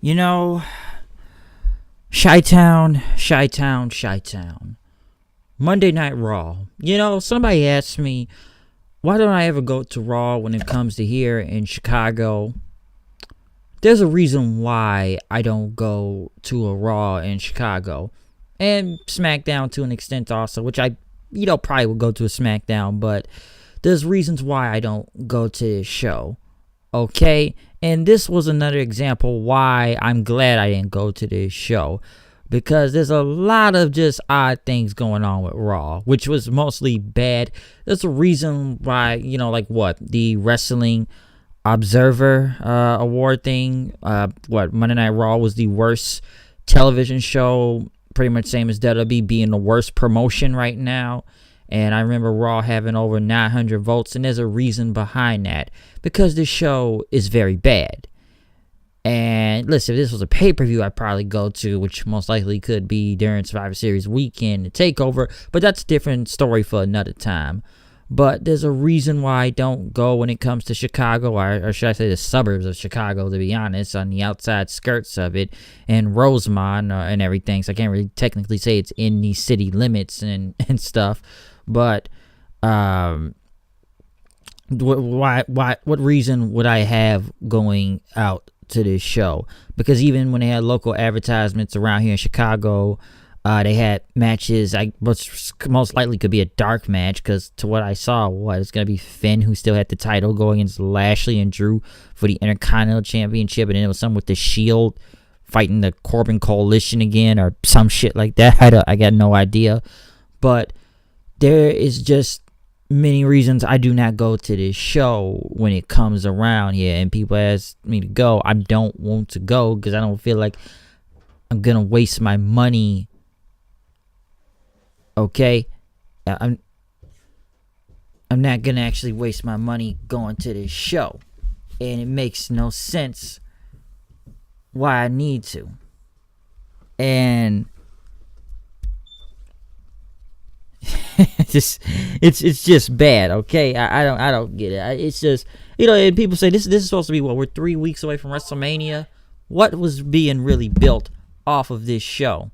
You know, Chi-Town, Chi-Town, Chi-Town. Monday Night Raw. Somebody asked me, why don't I ever go to Raw when it comes to here in Chicago? There's a reason why I don't go to a Raw in Chicago. And SmackDown to an extent also, which I, probably would go to a SmackDown, but there's reasons why I don't go to this show. Okay? And this was another example why I'm glad I didn't go to this show. Because there's a lot of just odd things going on with Raw, which was mostly bad. There's a reason why, the Wrestling Observer award thing. Monday Night Raw was the worst television show, pretty much same as WWE being the worst promotion right now. And I remember Raw having over 900 votes, and there's a reason behind that. Because this show is very bad. And listen, if this was a pay-per-view, I'd probably go to, which most likely could be during Survivor Series weekend, the TakeOver. But that's a different story for another time. But there's a reason why I don't go when it comes to Chicago, or should I say the suburbs of Chicago, to be honest, on the outside skirts of it, and Rosemont and everything. So I can't really technically say it's in the city limits and stuff. But what reason would I have going out to this show? Because even when they had local advertisements around here in Chicago, they had matches. Most likely could be a dark match, because to what I saw, it's gonna be Finn, who still had the title, going against Lashley and Drew for the Intercontinental Championship, and then it was something with the Shield fighting the Corbin Coalition again, or some shit like that. I got no idea, but there is just many reasons I do not go to this show when it comes around here, and people ask me to go. I don't want to go because I don't feel like I'm gonna waste my money. Okay, I'm not gonna actually waste my money going to this show, and it makes no sense why I need to. And it's just bad. Okay, I don't get it. It's just, and people say this is supposed to be we're 3 weeks away from WrestleMania. What was being really built off of this show?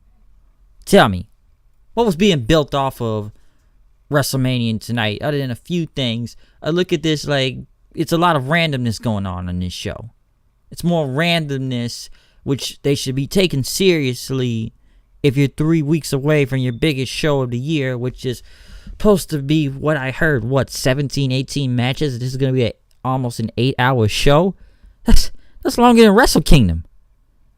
Tell me, what was being built off of WrestleMania tonight, other than a few things? I look at this like it's a lot of randomness going on this show. It's more randomness, which they should be taken seriously if you're 3 weeks away from your biggest show of the year, which is supposed to be, what I heard, 17, 18 matches. This is going to be almost an 8-hour show. That's longer than Wrestle Kingdom.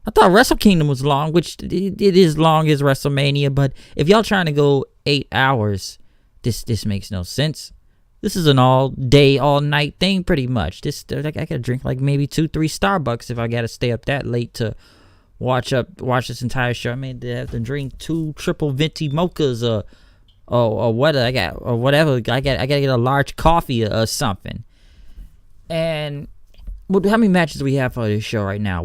I thought Wrestle Kingdom was long, which it is long as WrestleMania, but if y'all trying to go 8 hours, this makes no sense. This is an all day, all night thing, pretty much. I gotta drink like maybe 2-3 Starbucks if I gotta stay up that late to watch this entire show. I may have to drink 2 triple venti mochas or whatever. I gotta get a large coffee or something. And how many matches do we have for this show right now?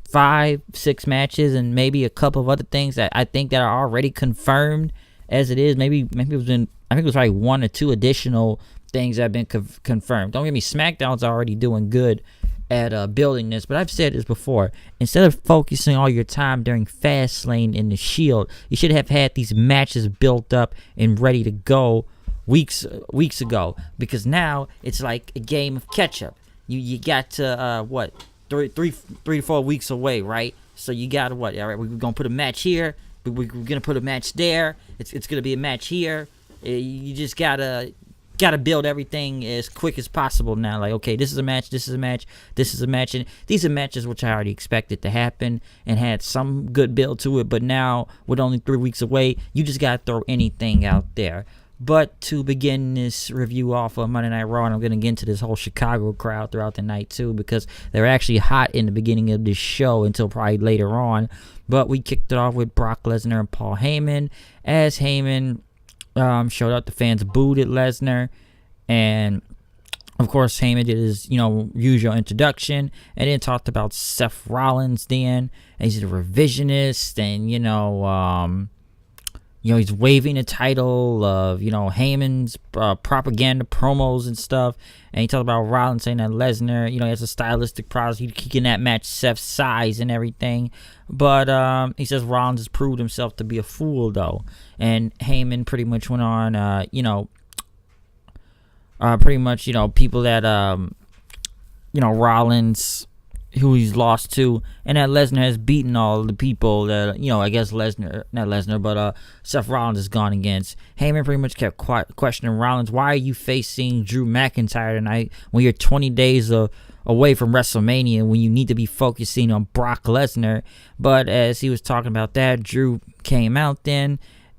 5-6 matches, and maybe a couple of other things that I think that are already confirmed as it is. Maybe it's been, I think it was probably 1 or 2 additional things that have been confirmed. Don't get me, SmackDown's already doing good at building this, but I've said this before. Instead of focusing all your time during Fastlane in the Shield, you should have had these matches built up and ready to go weeks ago, because now it's like a game of catch up. You got to 3 to 4 weeks away, right? So you got to all right, we're gonna put a match here, we're gonna put a match there, it's gonna be a match here. You just gotta build everything as quick as possible now. Like, okay, this is a match, this is a match, this is a match, and these are matches which I already expected to happen and had some good build to it, but now with only 3 weeks away, you just gotta throw anything out there. But to begin this review off of Monday Night Raw, and I'm going to get into this whole Chicago crowd throughout the night too, because they were actually hot in the beginning of this show until probably later on. But we kicked it off with Brock Lesnar and Paul Heyman. As Heyman showed up, the fans booed at Lesnar, and of course Heyman did his usual introduction, and then talked about Seth Rollins. Then and he's a revisionist, and he's waving the title of, Heyman's propaganda promos and stuff. And he talked about Rollins saying that Lesnar, he has a stylistic problem. He can that match Seth's size and everything. But he says Rollins has proved himself to be a fool, though. And Heyman pretty much went on, pretty much, people that, Rollins, who he's lost to, and that Lesnar has beaten all the people that, I guess Seth Rollins has gone against. Heyman pretty much kept questioning Rollins, why are you facing Drew McIntyre tonight when you're 20 days away from WrestleMania, when you need to be focusing on Brock Lesnar? But as he was talking about that, Drew came out then,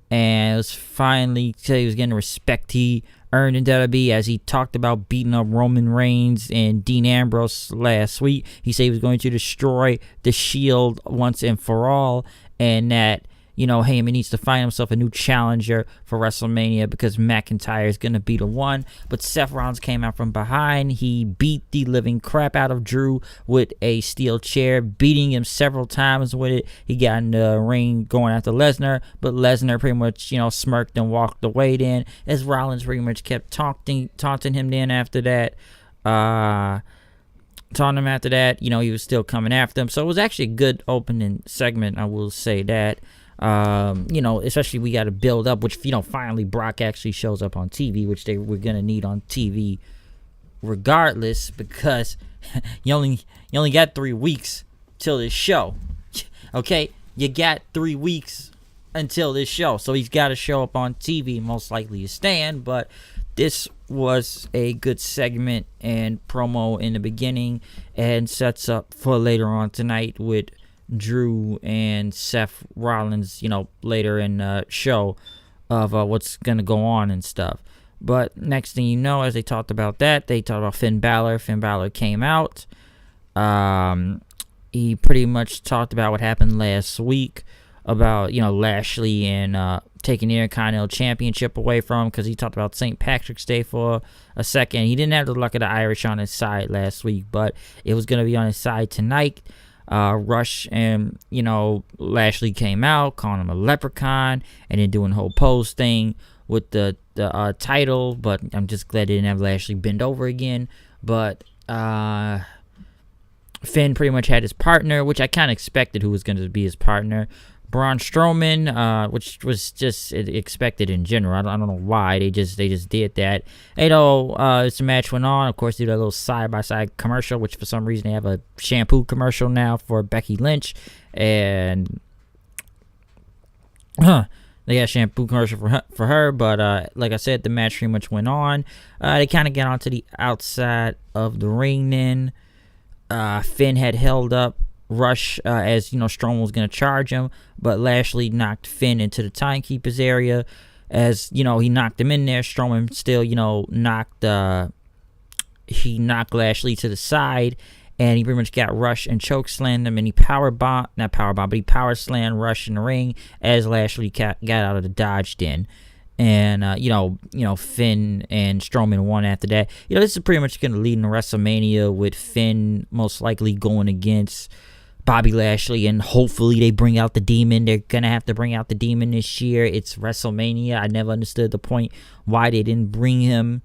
and it was finally said he was getting the respect he earned in WWE as he talked about beating up Roman Reigns and Dean Ambrose last week. He said he was going to destroy the Shield once and for all, and that, Heyman needs to find himself a new challenger for WrestleMania because McIntyre is going to be the one. But Seth Rollins came out from behind. He beat the living crap out of Drew with a steel chair, beating him several times with it. He got in the ring going after Lesnar, but Lesnar pretty much, smirked and walked away then, as Rollins pretty much kept taunting him then after that. Taunting him after that, he was still coming after him. So it was actually a good opening segment, I will say that. Especially we got to build up, which, finally Brock actually shows up on TV, which they were going to need on TV regardless, because you only got 3 weeks till this show. Okay, you got 3 weeks until this show, so he's got to show up on TV, most likely to stand. But this was a good segment and promo in the beginning, and sets up for later on tonight with Drew and Seth Rollins, later in the show of what's going to go on and stuff. But next thing you know, as they talked about that, they talked about Finn Balor. Finn Balor came out. He pretty much talked about what happened last week about, Lashley and taking the Intercontinental Championship away from him, because he talked about St. Patrick's Day for a second. He didn't have the luck of the Irish on his side last week, but it was going to be on his side tonight. Rush and, Lashley came out calling him a leprechaun and then doing the whole pose thing with the title, but I'm just glad they didn't have Lashley bend over again. But Finn pretty much had his partner, which I kind of expected who was going to be his partner, Braun Strowman, which was just expected in general. I don't know why they just did that. As the match went on, of course, they did a little side-by-side commercial, which for some reason they have a shampoo commercial now for Becky Lynch, and they got a shampoo commercial for her. But like I said, the match pretty much went on. They kind of got onto the outside of the ring then. Finn had held up Rush as Strowman was going to charge him, but Lashley knocked Finn into the timekeeper's area. As he knocked him in there, Strowman still knocked Lashley to the side, and he pretty much got Rush and chokeslammed him, and he power slammed Rush in the ring as Lashley got out of the dodge then. And Finn and Strowman won after that. This is pretty much going to lead into WrestleMania, with Finn most likely going against Bobby Lashley, and hopefully they bring out the Demon. They're gonna have to bring out the Demon this year. It's WrestleMania. I never understood the point why they didn't bring him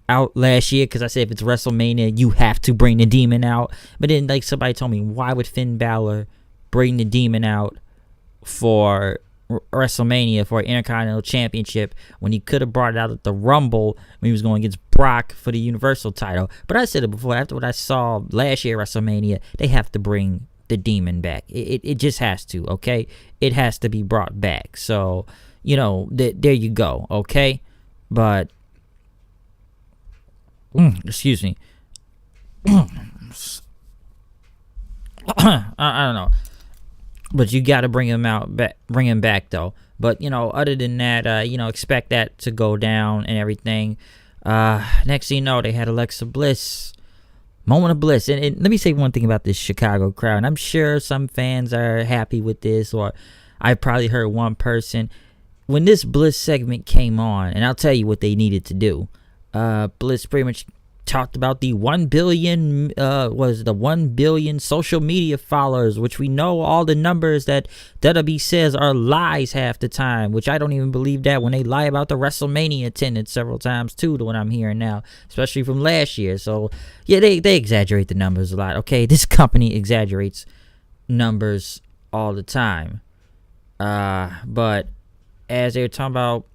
out last year, because I said if it's WrestleMania, you have to bring the Demon out. But then, like, somebody told me, why would Finn Balor bring the Demon out for WrestleMania for an Intercontinental Championship when he could have brought it out at the Rumble when he was going against Brock for the Universal title? But I said it before, after what I saw last year at WrestleMania, they have to bring the Demon back. It just has to, okay? It has to be brought back. So, there you go, okay? But excuse me. I don't know. But you got to bring him back though. But other than that, expect that to go down and everything. Next thing you know, they had Alexa Bliss. Moment of bliss. And let me say one thing about this Chicago crowd. And I'm sure some fans are happy with this, or I probably heard one person. When this Bliss segment came on, and I'll tell you what they needed to do. Bliss pretty much talked about the 1 billion was the 1 billion social media followers, which we know all the numbers that WWE says are lies half the time, which I don't even believe that when they lie about the WrestleMania attendance several times too, to what I'm hearing now, especially from last year. So yeah, they exaggerate the numbers a lot. Okay, this company exaggerates numbers all the time. But as they were talking about,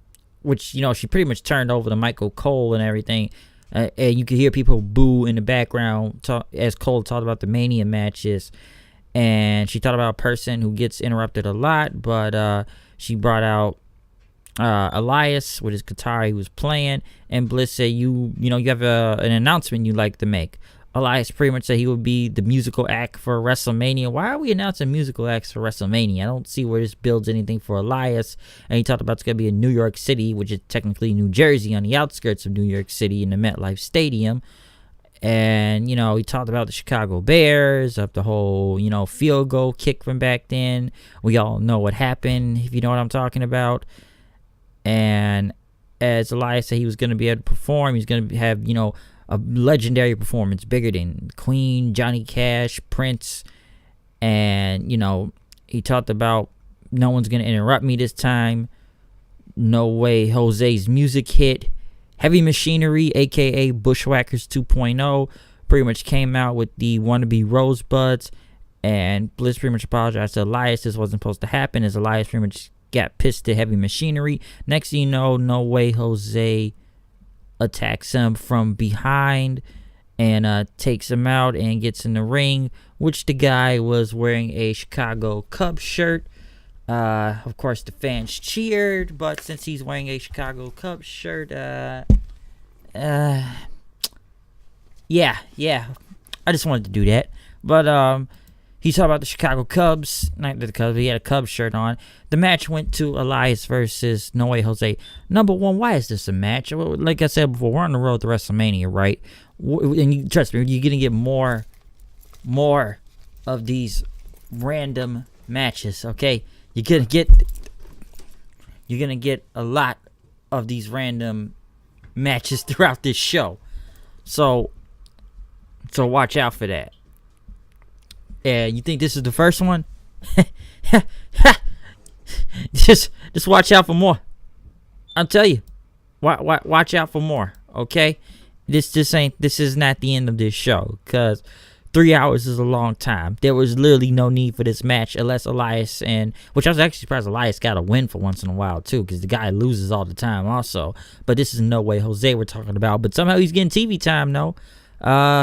which, you know, she pretty much turned over to Michael Cole and everything. And you could hear people boo in the background as Cole talked about the Mania matches. And she talked about a person who gets interrupted a lot, but she brought out Elias with his guitar he was playing. And Bliss said, you have an announcement you'd like to make. Elias pretty much said he would be the musical act for WrestleMania. Why are we announcing musical acts for WrestleMania? I don't see where this builds anything for Elias. And he talked about it's going to be in New York City, which is technically New Jersey, on the outskirts of New York City in the MetLife Stadium. And, you know, he talked about the Chicago Bears, of the whole, you know, field goal kick from back then. We all know what happened, if you know what I'm talking about. And as Elias said, he was going to be able to perform. He's going to have, you know, a legendary performance bigger than Queen, Johnny Cash, Prince. And, you know, he talked about no one's going to interrupt me this time. No Way Jose's music hit. Heavy Machinery, a.k.a. Bushwhackers 2.0, pretty much came out with the wannabe Rosebuds. And Bliss pretty much apologized to Elias. This wasn't supposed to happen, as Elias pretty much got pissed at Heavy Machinery. Next thing you know, No Way Jose attacks him from behind and takes him out and gets in the ring, which the guy was wearing a Chicago Cubs shirt. Of course, the fans cheered, but since he's wearing a Chicago Cubs shirt, yeah, I just wanted to do that. But he talked about the Chicago Cubs, not the Cubs, he had a Cubs shirt on. The match went to Elias versus No Way Jose. Number one, why is this a match? Like I said before, we're on the road to WrestleMania, right? And trust me, you're going to get more of these random matches, okay? You're going to get a lot of these random matches throughout this show. So watch out for that. Yeah, you think this is the first one? just watch out for more. I'll tell you. Watch out for more, okay? This is not the end of this show, because 3 hours is a long time. There was literally no need for this match unless Elias which I was actually surprised Elias got a win for once in a while too, because the guy loses all the time also. But this is No Way Jose we're talking about. But somehow he's getting TV time, though.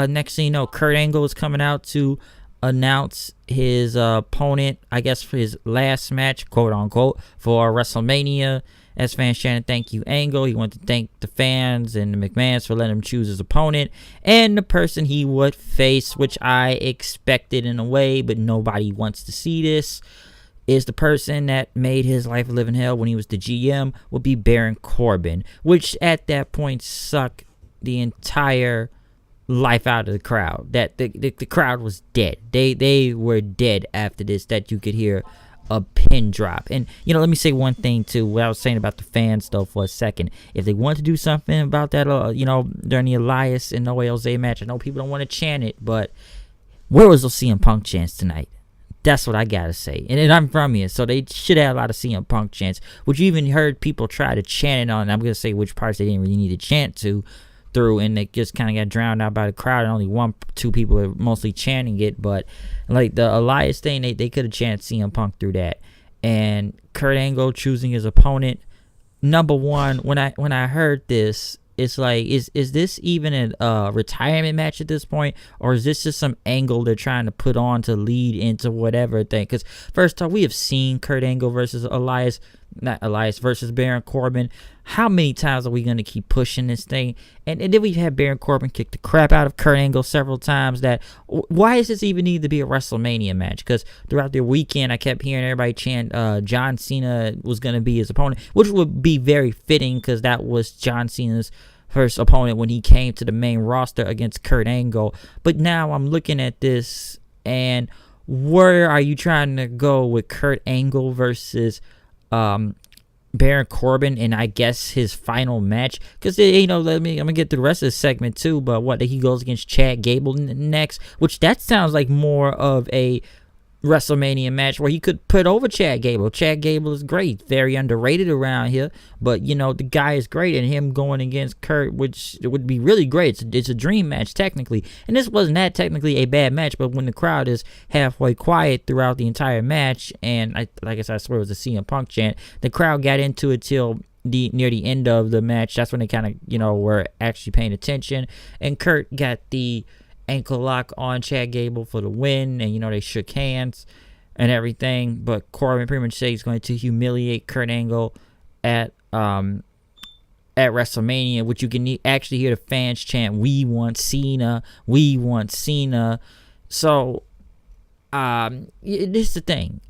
Next thing you know, Kurt Angle is coming out to announce his opponent, I guess, for his last match, quote unquote, for WrestleMania. As fans chanted, "Thank you, Angle." He wanted to thank the fans and the McMahons for letting him choose his opponent and the person he would face, which I expected in a way, but nobody wants to see this, is the person that made his life a living hell when he was the GM, would be Baron Corbin, which at that point sucked the entire life out of the crowd. That the crowd was dead. They were dead after this, that you could hear a pin drop. And, you know, let me say one thing too, what I was saying about the fans though for a second. If they want to do something about that, you know, during the Elias and No Way Jose match, I know people don't want to chant it, but where was those CM Punk chants tonight? That's what I gotta say. And I'm from here, so they should have a lot of CM Punk chants, which you even heard people try to chant it on. I'm gonna say which parts they didn't really need to chant through, and they just kind of got drowned out by the crowd, and only two people are mostly chanting it. But like the Elias thing, they could have chanted CM Punk through that. And Kurt Angle choosing his opponent, number one, when I heard this, it's like, is this even a retirement match at this point, or is this just some angle they're trying to put on to lead into whatever thing? Because first off, we have seen Kurt Angle versus versus Baron Corbin. How many times are we going to keep pushing this thing? And then we've had Baron Corbin kick the crap out of Kurt Angle several times. Why does this even need to be a WrestleMania match? Because throughout the weekend, I kept hearing everybody chant John Cena was going to be his opponent, which would be very fitting because that was John Cena's first opponent when he came to the main roster against Kurt Angle. But now I'm looking at this, and where are you trying to go with Kurt Angle versus Baron Corbin and I guess his final match, because I'm gonna get through the rest of the segment too, but what, he goes against Chad Gable next, which that sounds like more of a WrestleMania match where he could put over Chad Gable. Chad Gable is great, very underrated around here, but the guy is great, and him going against Kurt, which would be really great. It's a dream match technically, and this wasn't that technically a bad match, but when the crowd is halfway quiet throughout the entire match, and like I said, I swear it was a CM Punk chant, the crowd got into it till near the end of the match. That's when they kind of were actually paying attention, and Kurt got the ankle lock on Chad Gable for the win, and they shook hands and everything, but Corbin pretty much said he's going to humiliate Kurt Angle at WrestleMania, which you can actually hear the fans chant, "We want Cena, we want Cena." So this is the thing,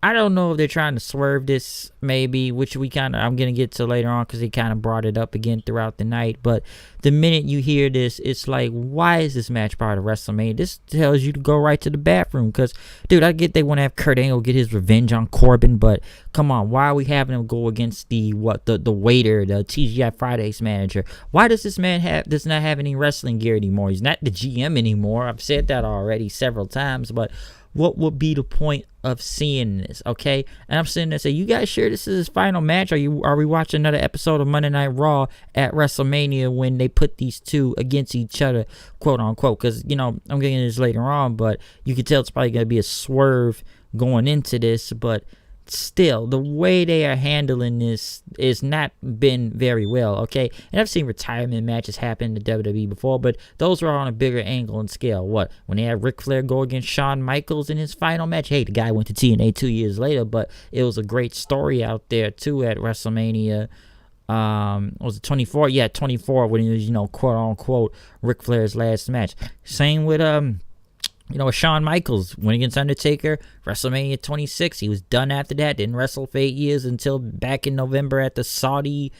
I don't know if they're trying to swerve this, maybe, which I'm going to get to later on, because they kind of brought it up again throughout the night. But the minute you hear this, it's like, why is this match part of WrestleMania? This tells you to go right to the bathroom, because, dude, I get they want to have Kurt Angle get his revenge on Corbin, but come on, why are we having him go against the waiter, the TGI Fridays manager? Why does this man does not have any wrestling gear anymore? He's not the GM anymore. I've said that already several times, but what would be the point of seeing this, okay? And I'm sitting there saying, you guys sure this is his final match? Are we watching another episode of Monday Night Raw at WrestleMania when they put these two against each other, quote unquote? Because, I'm getting into this later on, but you can tell it's probably going to be a swerve going into this, but still, the way they are handling this is not been very well, okay? And I've seen retirement matches happen in the WWE before, but those were on a bigger angle and scale. What, when they had Ric Flair go against Shawn Michaels in his final match? Hey, the guy went to TNA 2 years later, but it was a great story out there too at WrestleMania. Was it 24? Yeah, 24, when it was, quote unquote, Ric Flair's last match. Same with Shawn Michaels went against Undertaker, WrestleMania 26. He was done after that. Didn't wrestle for 8 years until back in November at the Saudi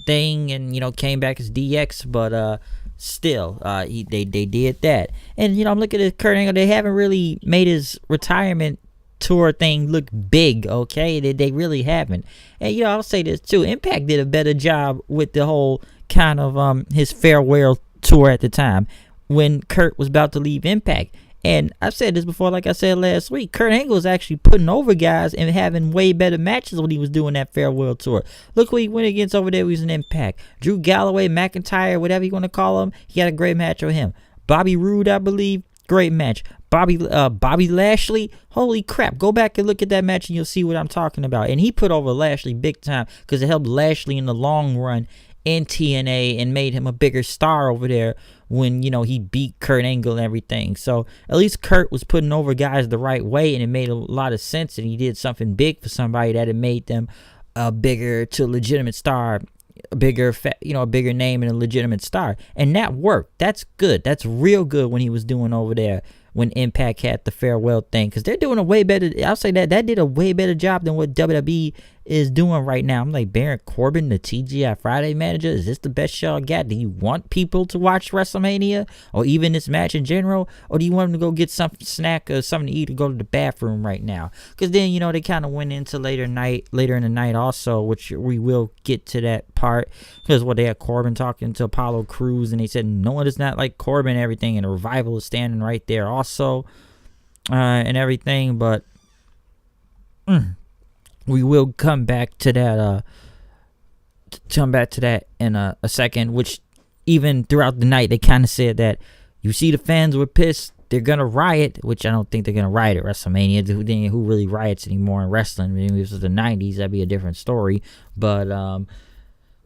thing, and came back as DX. But still, they did that. And I'm looking at Kurt Angle. They haven't really made his retirement tour thing look big, okay? They really haven't. And I'll say this too. Impact did a better job with the whole kind of his farewell tour at the time when Kurt was about to leave Impact. And I've said this before, like I said last week, Kurt Angle was actually putting over guys and having way better matches when he was doing that farewell tour. Look who he went against over there. He was an Impact. Drew Galloway, McIntyre, whatever you want to call him. He had a great match with him. Bobby Roode, I believe, great match. Bobby Lashley, holy crap. Go back and look at that match and you'll see what I'm talking about. And he put over Lashley big time because it helped Lashley in the long run in TNA and made him a bigger star over there when he beat Kurt Angle and everything. So at least Kurt was putting over guys the right way, and it made a lot of sense, and he did something big for somebody that it made them a bigger to legitimate star, a bigger name and a legitimate star, and that worked. That's good. That's real good when he was doing over there when Impact had the farewell thing, because they're doing a way better. I'll say that did a way better job than what WWE is doing right now. I'm like, Baron Corbin, the TGI Friday manager, is this the best show I got? Do you want people to watch WrestleMania or even this match in general, or do you want them to go get some snack or something to eat or go to the bathroom right now? Because then they kind of went into later in the night also, which we will get to that part, because they had Corbin talking to Apollo Crews, and they said no one is not like Corbin and everything, and a Revival is standing right there also, and everything. But we will come back to that in a second, which even throughout the night they kind of said that you see the fans were pissed, they're gonna riot, which I don't think they're gonna riot at WrestleMania. Who really riots anymore in wrestling? I mean, if this was the 90s, that'd be a different story. But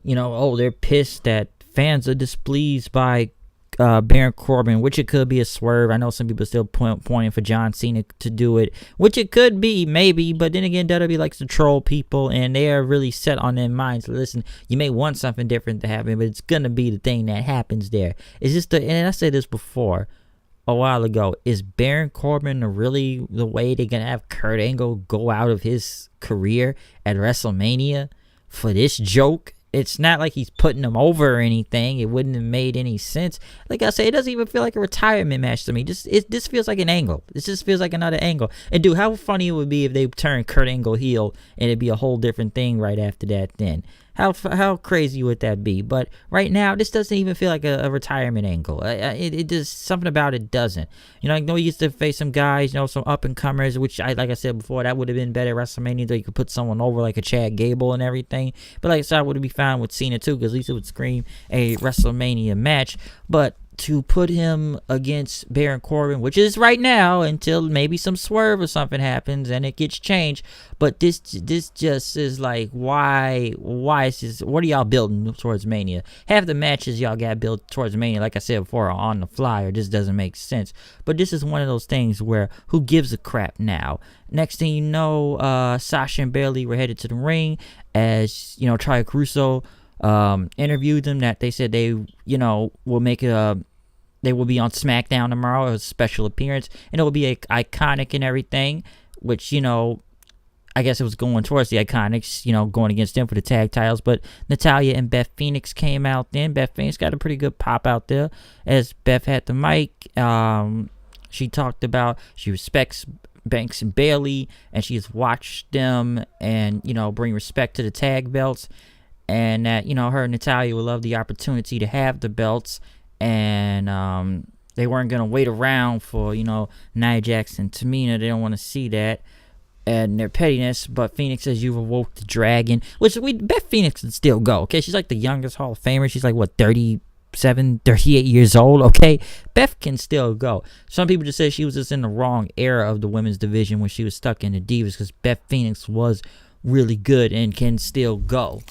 they're pissed that fans are displeased by Baron Corbin, which it could be a swerve. I know some people still pointing for John Cena to do it, which it could be, maybe, but then again, WWE likes to troll people, and they are really set on their minds. Listen, you may want something different to happen, but it's gonna be the thing that happens there. It's just and I said this before a while ago, is Baron Corbin really the way they're gonna have Kurt Angle go out of his career at WrestleMania for this joke? it's not like he's putting them over or anything. It wouldn't have made any sense. Like I said, it doesn't even feel like a retirement match to me. This feels like an angle. This just feels like another angle. And dude, how funny it would be if they turned Kurt Angle heel and it'd be a whole different thing right after that. Then how crazy would that be? But right now, this doesn't even feel like a retirement angle. It just, something about it doesn't. You know, I know he used to face some guys, you know, some up and comers, which like I said before, that would have been better at WrestleMania. That you could put someone over like a Chad Gable and everything. But like I said, I would be fine with Cena too, because at least it would scream a WrestleMania match. But to put him against Baron Corbin, which is right now until maybe some swerve or something happens and it gets changed, but this just is like, why is this? What are y'all building towards Mania? Half the matches y'all got built towards Mania, like I said before, are on the fly, or just doesn't make sense. But this is one of those things where who gives a crap now? Next thing you know, Sasha and Bayley were headed to the ring, as you know, Tria Caruso interviewed them that they said they, you know, will make they will be on SmackDown tomorrow, a special appearance, and it will be iconic and everything, which, you know, I guess it was going towards the Iconics, you know, going against them for the tag titles. But Natalya and Beth Phoenix came out then. Beth Phoenix got a pretty good pop out there. As Beth had the mic, she talked about she respects Banks and Bayley, and she has watched them and, you know, bring respect to the tag belts, and that, you know, her and Natalya would love the opportunity to have the belts, and they weren't going to wait around for, you know, Nia Jax and Tamina. They don't want to see that and their pettiness. But Phoenix says, you've awoke the dragon, which Beth Phoenix can still go, okay? She's like the youngest Hall of Famer. She's like, what, 37, 38 years old, okay? Beth can still go. Some people just say she was just in the wrong era of the women's division when she was stuck in the Divas, because Beth Phoenix was really good and can still go.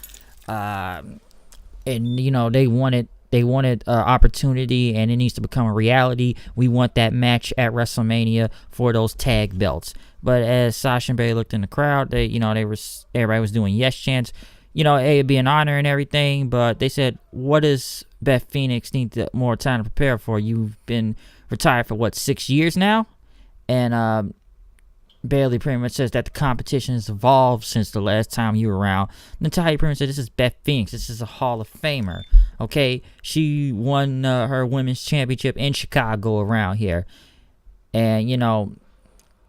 And, you know, they wanted opportunity, and it needs to become a reality. We want that match at WrestleMania for those tag belts. But as Sasha and Bayley looked in the crowd, everybody was doing yes chants. You know, it'd be an honor and everything, but they said, what does Beth Phoenix need more time to prepare for? You've been retired for, what, 6 years now? And Bayley pretty much says that the competition has evolved since the last time you were around. Natalya pretty much said, this is Beth Phoenix. This is a Hall of Famer. Okay? She won her women's championship in Chicago around here. And, you know,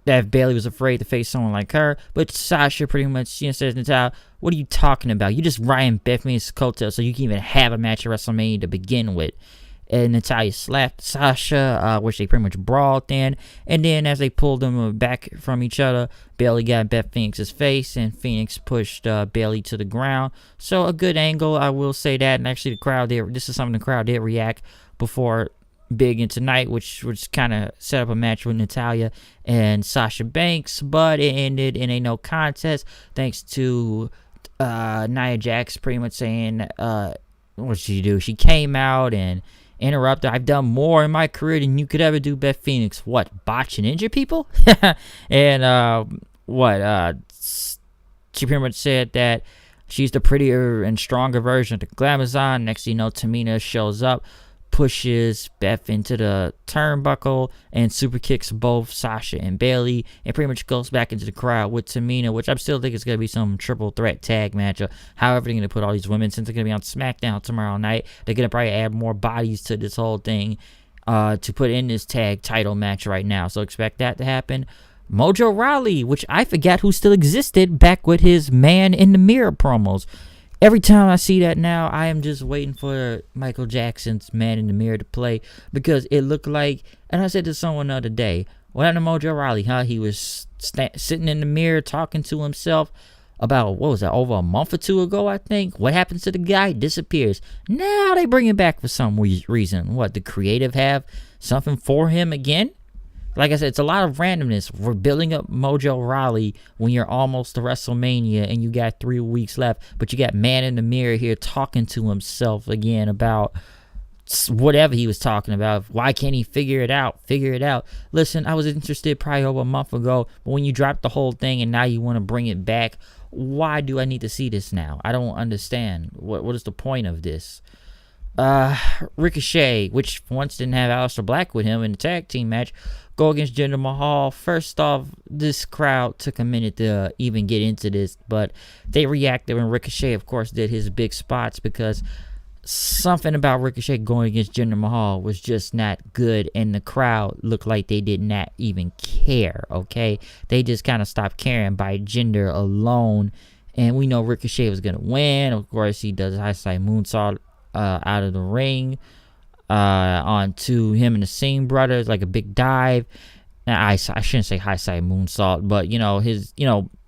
that Bayley was afraid to face someone like her. But Sasha pretty much, you know, says, Natalya, what are you talking about? You just riding Beth Phoenix's coattail so you can even have a match at WrestleMania to begin with. And Natalya slapped Sasha, which they pretty much brawled then. And then as they pulled them back from each other, Bayley got in Beth Phoenix's face, and Phoenix pushed Bayley to the ground. So a good angle, I will say that. And actually the crowd did, this is something the crowd did react before Big in Tonight, which kind of set up a match with Natalya and Sasha Banks. But it ended in a no contest thanks to Nia Jax pretty much saying, what did she do? She came out and interrupted. I've done more in my career than you could ever do, Beth Phoenix. What, botch and injure people? And she pretty much said that she's the prettier and stronger version of the Glamazon. Next thing you know, Tamina shows up, pushes Beth into the turnbuckle, and super kicks both Sasha and Bayley, and pretty much goes back into the crowd with Tamina, which I still think is going to be some triple threat tag match, or however they're going to put all these women, since they're going to be on SmackDown tomorrow night. They're going to probably add more bodies to this whole thing to put in this tag title match right now, so expect that to happen. Mojo Rawley, which I forgot who still existed, back with his Man in the Mirror promos. Every time I see that now, I am just waiting for Michael Jackson's Man in the Mirror to play, because it looked like, and I said to someone the other day, what happened to Mojo Rawley, huh? He was sitting in the mirror talking to himself about, what was that, over a month or two ago, I think. What happens to the guy? Disappears. Now they bring him back for some reason. What, the creative have something for him again? Like I said, it's a lot of randomness. We're building up Mojo Rawley when you're almost to WrestleMania and you got 3 weeks left, but you got Man in the Mirror here talking to himself again about whatever he was talking about. Why can't he figure it out? Listen, I was interested probably over a month ago, but when you drop the whole thing and now you want to bring it back, why do I need to see this now? I don't understand. What is the point of this? Ricochet, which once didn't have Aleister Black with him in the tag team match, go against Jinder Mahal. First off, this crowd took a minute to even get into this, but they reacted when Ricochet, of course, did his big spots, because something about Ricochet going against Jinder Mahal was just not good, and the crowd looked like they did not even care, okay? They just kind of stopped caring by Jinder alone, and we know Ricochet was going to win. Of course, he does a high side moonsault out of the ring onto him and the Singh brothers, like a big dive. Now, I shouldn't say high side moonsault, but his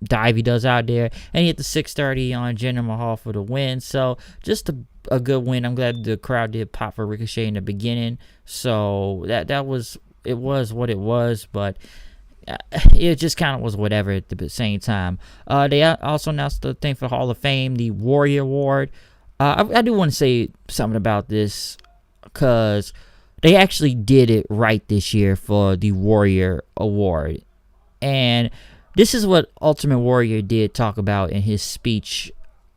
dive he does out there, and he hit the 630 on Jinder Mahal for the win. So just a good win. I'm glad the crowd did pop for Ricochet in the beginning. So that was what it was, but it just kind of was whatever at the same time. They also announced the thing for the Hall of Fame, the Warrior Award. I do want to say something about this, because they actually did it right this year for the Warrior Award. And this is what Ultimate Warrior did talk about in his speech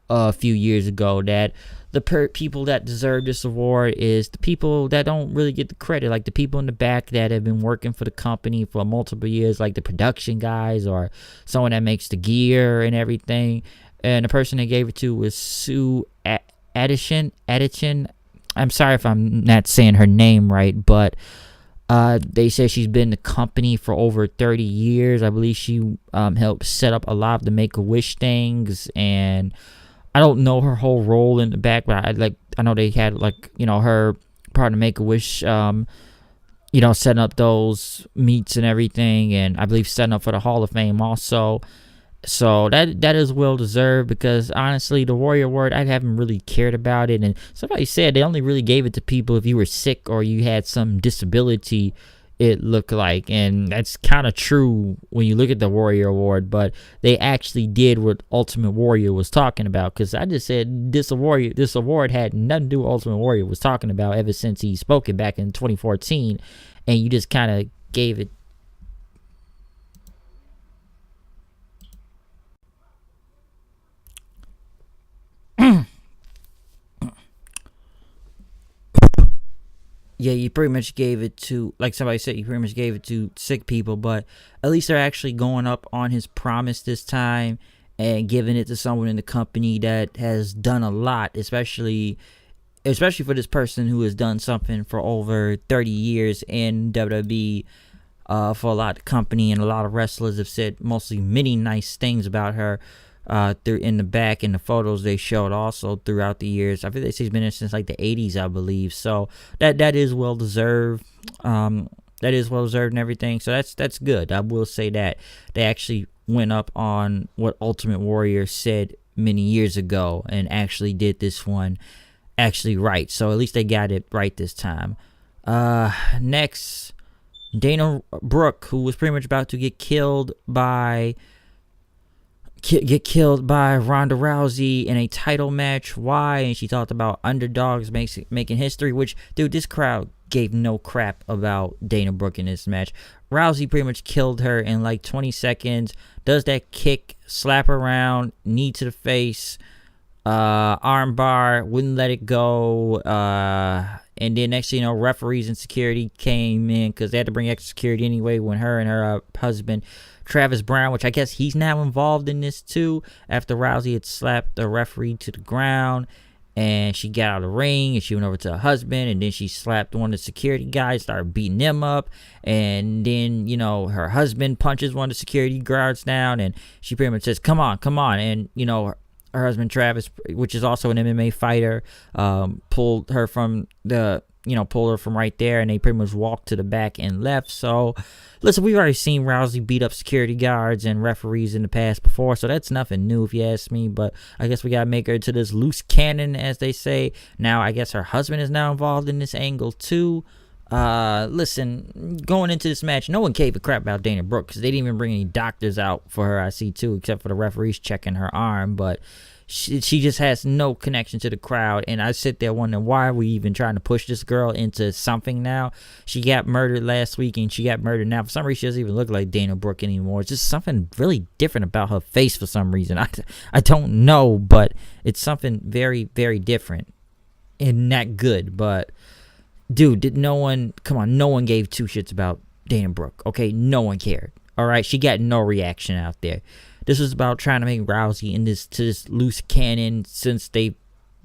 a few years ago, that the people that deserve this award is the people that don't really get the credit, like the people in the back that have been working for the company for multiple years, like the production guys or someone that makes the gear and everything. And the person they gave it to was Sue Addison. I'm sorry if I'm not saying her name right, but they say she's been in the company for over 30 years. I believe she helped set up a lot of the Make-A-Wish things, and I don't know her whole role in the back, but I know they had her part of Make-A-Wish, setting up those meets and everything, and I believe setting up for the Hall of Fame also. So that is well deserved, because honestly, the Warrior Award, I haven't really cared about it. And somebody said they only really gave it to people if you were sick or you had some disability, it looked like. And that's kind of true when you look at the Warrior Award, but they actually did what Ultimate Warrior was talking about, because I just said this award had nothing to do with what Ultimate Warrior was talking about ever since he spoke it back in 2014, and you just kind of gave it. Yeah, you pretty much gave it to, like somebody said, you pretty much gave it to sick people, but at least they're actually going up on his promise this time and giving it to someone in the company that has done a lot, especially for this person who has done something for over 30 years in WWE, for a lot of the company, and a lot of wrestlers have said mostly many nice things about her. Through in the back in the photos they showed also throughout the years. I think they say he's been there since like the 80s, I believe. So that is well deserved. That is well deserved and everything. So that's good. I will say that they actually went up on what Ultimate Warrior said many years ago and actually did this one actually right. So at least they got it right this time. Next, Dana Brooke, who was pretty much about to get killed by Ronda Rousey in a title match. Why? And she talked about underdogs making history, which, dude, this crowd gave no crap about Dana Brooke in this match. Rousey pretty much killed her in like 20 seconds. Does that kick, slap around, knee to the face, arm bar, wouldn't let it go. And then next thing you know, referees and security came in because they had to bring extra security anyway when her and her husband, Travis Brown, which I guess he's now involved in this too, after Rousey had slapped the referee to the ground, and she got out of the ring and she went over to her husband, and then she slapped one of the security guys, started beating him up, and then her husband punches one of the security guards down, and she pretty much says, come on, and her husband Travis, which is also an MMA fighter, pulled her from right there, and they pretty much walked to the back and left. So listen, we've already seen Rousey beat up security guards and referees in the past before, so that's nothing new if you ask me. But I guess we gotta make her to this loose cannon, as they say. Now I guess her husband is now involved in this angle too. Listen, going into this match, no one gave a crap about Dana Brooke because they didn't even bring any doctors out for her, I see too, except for the referees checking her arm. But she just has no connection to the crowd, and I sit there wondering, why are we even trying to push this girl into something now? She got murdered last week, and she got murdered now. For some reason, she doesn't even look like Dana Brooke anymore. It's just something really different about her face for some reason. I don't know, but it's something very, very different. and not good. But dude, no one gave two shits about Dana Brooke. Okay, no one cared. All right, she got no reaction out there. This was about trying to make Rousey into this loose cannon since they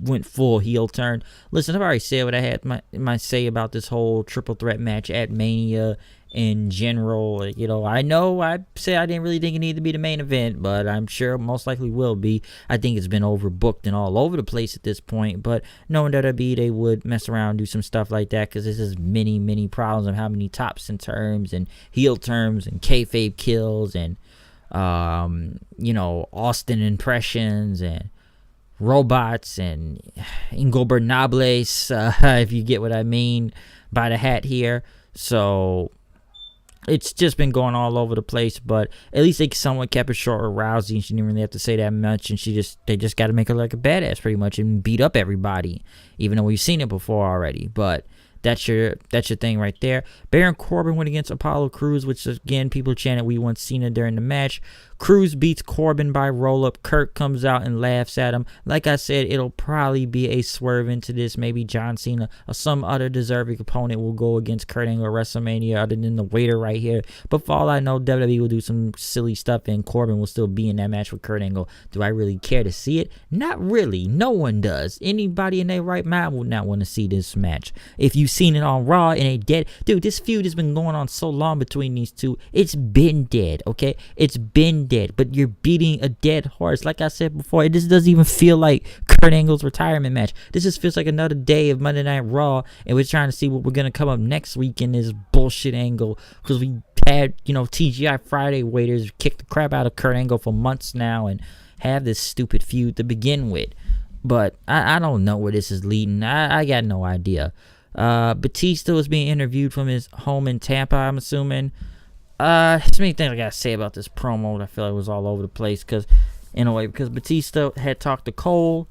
went full heel turn. Listen, I've already said what I had my say about this whole triple threat match at Mania in general. I know I said I didn't really think it needed to be the main event, but I'm sure it most likely will be. I think it's been overbooked and all over the place at this point, but knowing WWE, they would mess around and do some stuff like that, because this is many problems of how many tops and terms and heel terms and kayfabe kills and Austin impressions and robots and ingobernables, if you get what I mean by the hat here. So it's just been going all over the place, but at least they somewhat kept it short with Rousey, and she didn't really have to say that much, and they just got to make her like a badass pretty much and beat up everybody, even though we've seen it before already. But that's your thing right there. Baron Corbin went against Apollo Crews, which again, people chanted we want Cena during the match. Crews beats Corbin by roll-up. Kurt comes out and laughs at him. Like I said, it'll probably be a swerve into this. Maybe John Cena or some other deserving opponent will go against Kurt Angle at WrestleMania other than the waiter right here. But for all I know, WWE will do some silly stuff and Corbin will still be in that match with Kurt Angle. Do I really care to see it? Not really. No one does. Anybody in their right mind would not want to see this match. If you've seen it on Raw and they dead, dude, this feud has been going on so long between these two. It's been dead, okay? It's been dead, but you're beating a dead horse. Like I said before, this doesn't even feel like Kurt Angle's retirement match. This just feels like another day of Monday Night Raw, and we're trying to see what we're gonna come up next week in this bullshit angle, because we had TGI Friday waiters kick the crap out of Kurt Angle for months now and have this stupid feud to begin with. But I don't know where this is leading. I got no idea. Batista was being interviewed from his home in Tampa, I'm assuming. There's many things I gotta say about this promo that I feel like was all over the place, because Batista had talked to Cole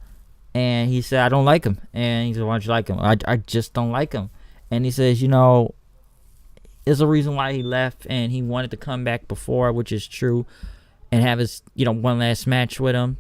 and he said, I don't like him. And he said, why don't you like him? I just don't like him. And he says, there's a reason why he left, and he wanted to come back before, which is true, and have his one last match with him.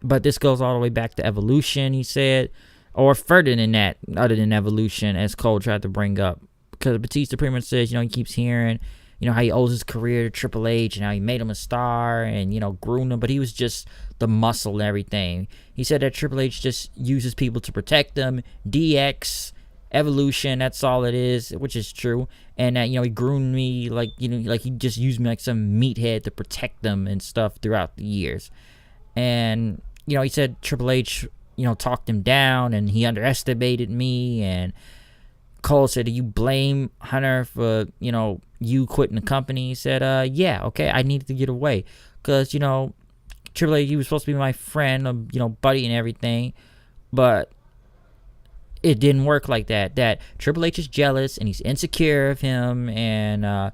But this goes all the way back to Evolution, he said, or further than that, other than Evolution, as Cole tried to bring up. Because Batista pretty much says, he keeps hearing how he owes his career to Triple H and how he made him a star and, groomed him, but he was just the muscle and everything. He said that Triple H just uses people to protect them. DX, Evolution, that's all it is, which is true. And that, he groomed me like he just used me like some meathead to protect them and stuff throughout the years. And, he said Triple H, talked him down and he underestimated me. And Cole said, do you blame Hunter for, you quitting the company? He said, yeah, okay, I needed to get away. Because, Triple H, he was supposed to be my friend, buddy and everything. But it didn't work like that. That Triple H is jealous and he's insecure of him. And,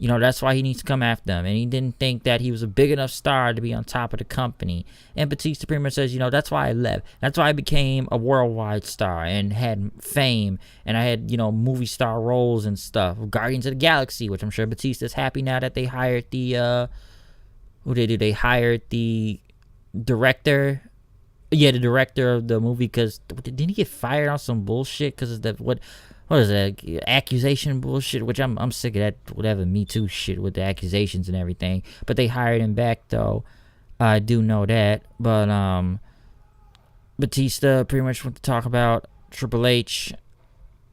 that's why he needs to come after him. And he didn't think that he was a big enough star to be on top of the company. And Batista pretty much says, that's why I left. That's why I became a worldwide star and had fame. And I had, movie star roles and stuff. Guardians of the Galaxy, which I'm sure Batista's happy now that they hired the, They hired the director. Yeah, the director of the movie, because didn't he get fired on some bullshit? Because of that, what is that, accusation bullshit? Which I'm sick of that, whatever, Me Too shit with the accusations and everything. But they hired him back, though. I do know that. But Batista pretty much went to talk about Triple H.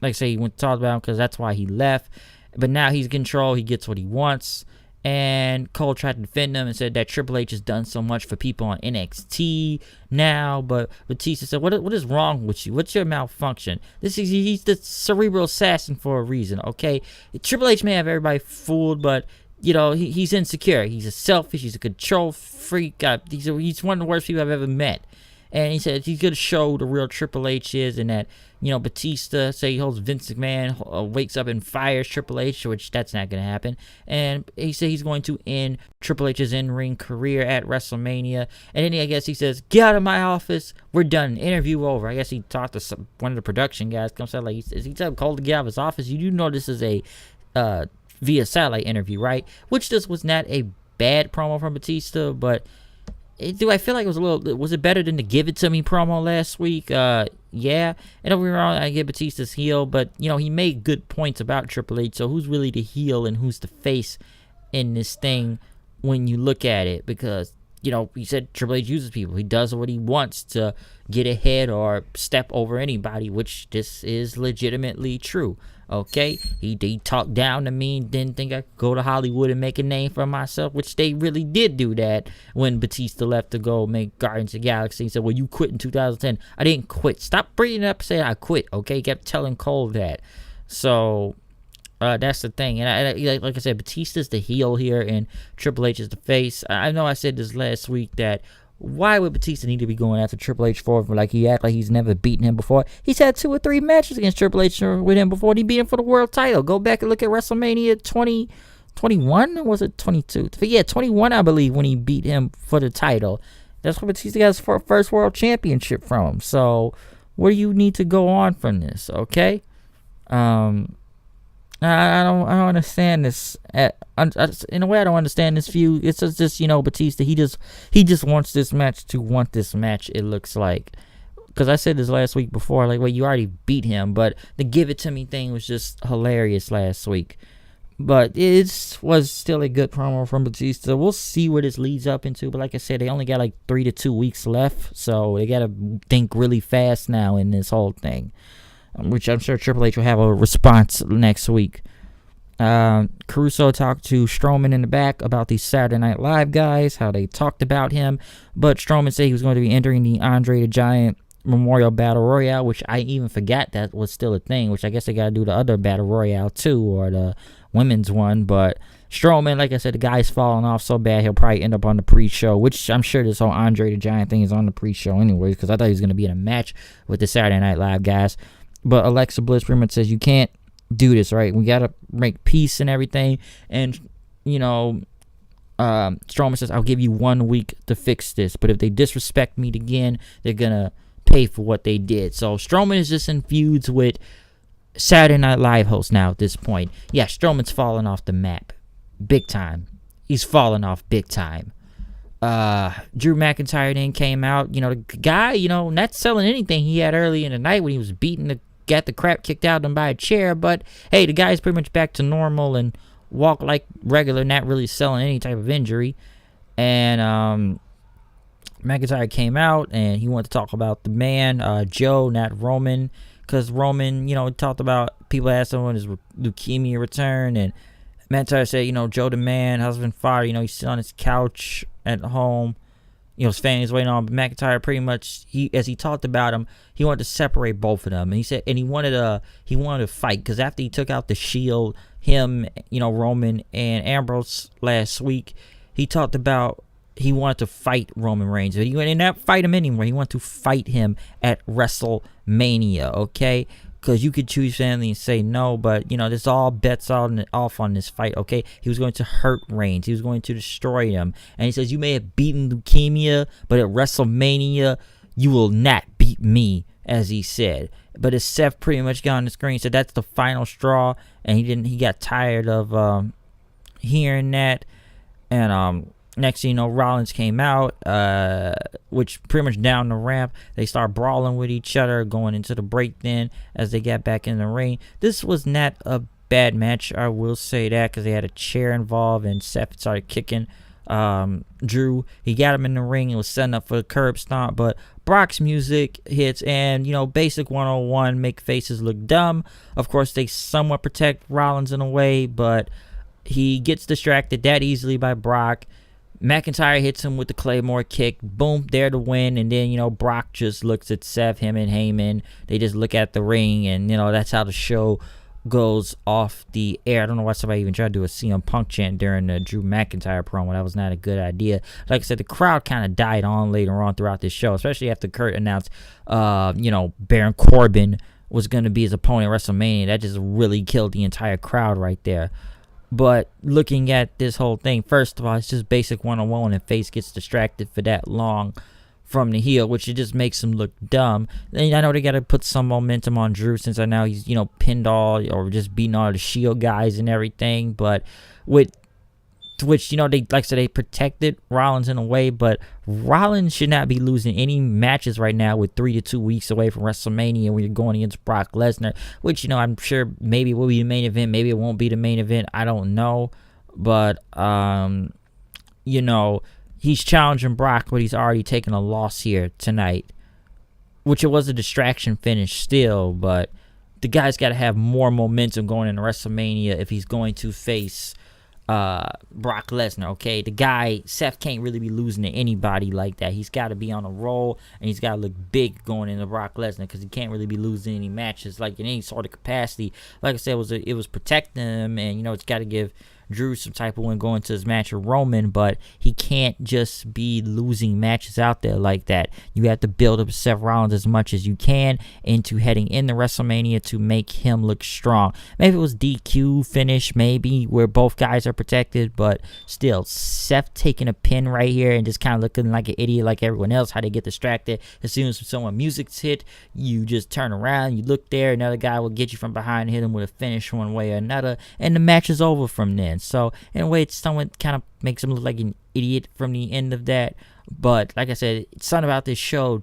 Like I say, he went to talk about him because that's why he left. But now he's in control. He gets what he wants. And Cole tried to defend him and said that Triple H has done so much for people on NXT now. But Batista said, what is wrong with you? What's your malfunction? He's the cerebral assassin for a reason, okay? Triple H may have everybody fooled, but, he's insecure. He's a selfish. He's a control freak. He's one of the worst people I've ever met. And he said he's going to show the real Triple H is, and that, Batista, say he holds Vince McMahon, wakes up and fires Triple H, which that's not going to happen. And he said he's going to end Triple H's in-ring career at WrestleMania. And then I guess he says, get out of my office. We're done. Interview over. I guess he talked to one of the production guys. Comes out like he told Cole to get out of his office. You do know this is a via satellite interview, right? Which just was not a bad promo from Batista, but do I feel like it was it better than the Give It To Me promo last week? yeah, and don't get me wrong, I get Batista's heel, but he made good points about Triple H. So who's really the heel and who's the face in this thing when you look at it? Because he said Triple H uses people. He does what he wants to get ahead or step over anybody, which this is legitimately true. Okay, he talked down to me, didn't think I could go to Hollywood and make a name for myself, which they really did do that when Batista left to go make Guardians of the Galaxy. He said, well, you quit in 2010. I didn't quit. Stop bringing it up saying I quit, okay? He kept telling Cole that. So that's the thing. And like I said, Batista's the heel here and Triple H is the face. I know I said this last week that why would Batista need to be going after Triple H for like he act like he's never beaten him before? He's had 2 or 3 matches against Triple H with him before, and he beat him for the world title. Go back and look at WrestleMania 21, was it 22? Yeah, 21, I believe, when he beat him for the title. That's where Batista got his first world championship from. So where do you need to go on from this? Okay, I don't understand this. In a way, I don't understand this view. It's just Batista. He just wants this match to want this match. It looks like, because I said this last week before. Like, well, you already beat him, but the give it to me thing was just hilarious last week. But it was still a good promo from Batista. We'll see where this leads up into. But like I said, they only got like 3 to 2 weeks left, so they gotta think really fast now in this whole thing. Which I'm sure Triple H will have a response next week. Caruso talked to Strowman in the back about these Saturday Night Live guys, how they talked about him. But Strowman said he was going to be entering the Andre the Giant Memorial Battle Royale, which I even forgot that was still a thing, which I guess they got to do the other Battle Royale too, or the women's one. But Strowman, like I said, the guy's falling off so bad he'll probably end up on the pre-show, which I'm sure this whole Andre the Giant thing is on the pre-show anyways, because I thought he was going to be in a match with the Saturday Night Live guys. But Alexa Bliss pretty much says, you can't do this, right? We got to make peace and everything. And, Strowman says, I'll give you 1 week to fix this. But if they disrespect me again, they're going to pay for what they did. So Strowman is just in feuds with Saturday Night Live hosts now at this point. Yeah, Strowman's falling off the map. Big time. He's falling off big time. Drew McIntyre then came out. The guy, not selling anything he had early in the night when he was got the crap kicked out of him by a chair. But hey, the guy's pretty much back to normal and walk like regular, not really selling any type of injury. And McIntyre came out and he wanted to talk about the man, Joe, not Roman, because Roman, talked about people asked him when his leukemia returned, and McIntyre said, Joe the man, husband, father, he's sitting on his couch at home. His family's waiting on him. But McIntyre pretty much, as he talked about him, he wanted to separate both of them. And he said, and he wanted to fight, because after he took out the Shield, him, Roman and Ambrose last week, he talked about he wanted to fight Roman Reigns. But he did not fight him anymore. He wanted to fight him at WrestleMania, okay? Because you could choose family and say no, but there's all bets off on this fight. Okay, he was going to hurt Reigns, he was going to destroy him, and he says, you may have beaten leukemia, but at WrestleMania you will not beat me, as he said. But as Seth pretty much got on the screen, said that's the final straw, and he got tired of hearing that. And next thing you know, Rollins came out, which pretty much down the ramp, they start brawling with each other, going into the break then as they got back in the ring. This was not a bad match, I will say that, because they had a chair involved and Seth started kicking Drew. He got him in the ring and was setting up for the curb stomp, but Brock's music hits and, basic 101, make faces look dumb. Of course, they somewhat protect Rollins in a way, but he gets distracted that easily by Brock. McIntyre hits him with the Claymore kick. Boom, there to win. And then, Brock just looks at Seth, him and Heyman. They just look at the ring, and, that's how the show goes off the air. I don't know why somebody even tried to do a CM Punk chant during the Drew McIntyre promo. That was not a good idea. Like I said, the crowd kind of died on later on throughout this show, especially after Kurt announced, Baron Corbin was going to be his opponent at WrestleMania. That just really killed the entire crowd right there. But looking at this whole thing, first of all, it's just basic 101 and face gets distracted for that long from the heel, which it just makes him look dumb. And I know they got to put some momentum on Drew since I know he's, pinned all or just beating all the Shield guys and everything. But with which, they, like I said, they protected Rollins in a way, but Rollins should not be losing any matches right now with 3 to 2 weeks away from WrestleMania when you're going against Brock Lesnar, which, I'm sure maybe it will be the main event, maybe it won't be the main event, I don't know, but, he's challenging Brock, but he's already taken a loss here tonight, which it was a distraction finish still, but the guy's got to have more momentum going into WrestleMania if he's going to face Brock Lesnar, okay? The guy, Seth, can't really be losing to anybody like that. He's got to be on a roll, and he's got to look big going into Brock Lesnar because he can't really be losing any matches like in any sort of capacity. Like I said, it was protecting him, and, it's got to give Drew some type of win going to his match with Roman, but he can't just be losing matches out there like that. You have to build up Seth Rollins as much as you can into heading into WrestleMania to make him look strong. Maybe it was DQ finish, maybe where both guys are protected, but still, Seth taking a pin right here and just kind of looking like an idiot like everyone else. How they get distracted as soon as someone music's hit, you just turn around, you look there, another guy will get you from behind and hit him with a finish one way or another, and the match is over from then. So in a way, someone kind of makes him look like an idiot from the end of that. But like I said, something about this show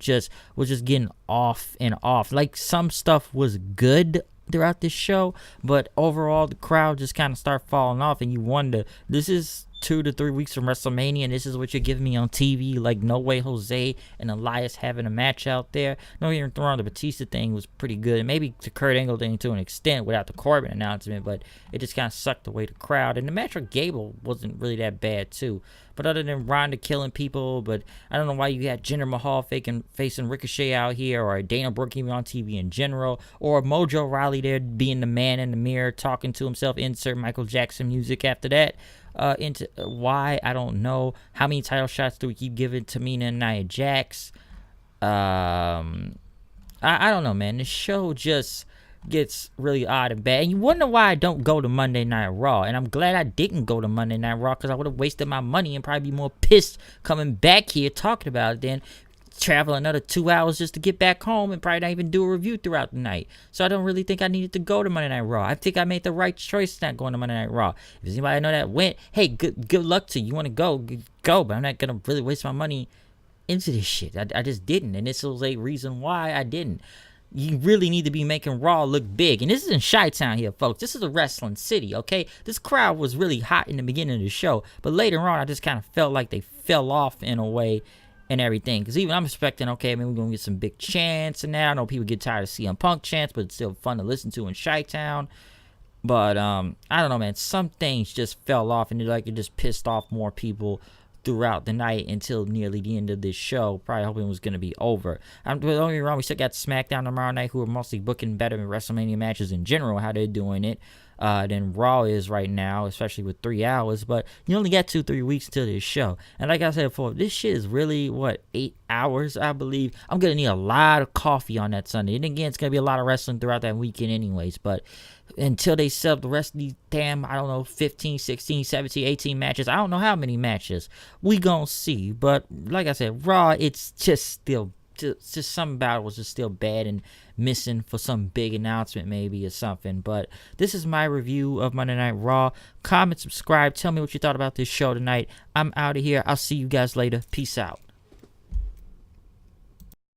was just getting off and off. Like, some stuff was good throughout this show, but overall the crowd just kind of start falling off, and you wonder, this is 2 to 3 weeks from WrestleMania, and this is what you're giving me on TV? Like, No Way Jose and Elias having a match out there. No, even throwing the Batista thing was pretty good, and maybe the Kurt Angle thing to an extent without the Corbin announcement, but it just kind of sucked away the crowd. And the match with Gable wasn't really that bad too. But other than Ronda killing people, but I don't know why you had Jinder Mahal facing Ricochet out here, or Dana Brooke even on TV in general, or Mojo Rawley there being the man in the mirror talking to himself. Insert Michael Jackson music after that. Into why, I don't know. How many title shots do we keep giving Tamina and Nia Jax? I don't know, man. The show just gets really odd and bad, and you wonder why I don't go to Monday Night Raw. And I'm glad I didn't go to Monday Night Raw, because I would have wasted my money and probably be more pissed coming back here talking about it than travel another 2 hours just to get back home and probably not even do a review throughout the night. So I don't really think I needed to go to Monday Night Raw. I think I made the right choice not going to Monday Night Raw. If anybody I know that went, hey, good luck to you. You want to go, but I'm not going to really waste my money into this shit. I just didn't, and this was a reason why I didn't. You really need to be making Raw look big. And this isn't Chi-Town here, folks. This is a wrestling city, okay? This crowd was really hot in the beginning of the show, but later on, I just kind of felt like they fell off in a way and everything. Because even I'm expecting, okay, maybe we're going to get some big chants and now. I know people get tired of CM Punk chants, but it's still fun to listen to in Chi-Town. But, I don't know, man. Some things just fell off, and it just pissed off more people throughout the night until nearly the end of this show. Probably hoping it was going to be over. Don't get me wrong, we still got SmackDown tomorrow night, who are mostly booking better than WrestleMania matches in general, how they're doing it, than Raw is right now, especially with 3 hours. But you only got 2-3 weeks till this show. And like I said before, this shit is really, 8 hours, I believe. I'm going to need a lot of coffee on that Sunday. And again, it's going to be a lot of wrestling throughout that weekend anyways. But until they set up the rest of these damn, 15, 16, 17, 18 matches. I don't know how many matches. We gonna see. But like I said, Raw, it's just something about it was just still bad and missing for some big announcement maybe or something. But this is my review of Monday Night Raw. Comment, subscribe, tell me what you thought about this show tonight. I'm out of here. I'll see you guys later. Peace out.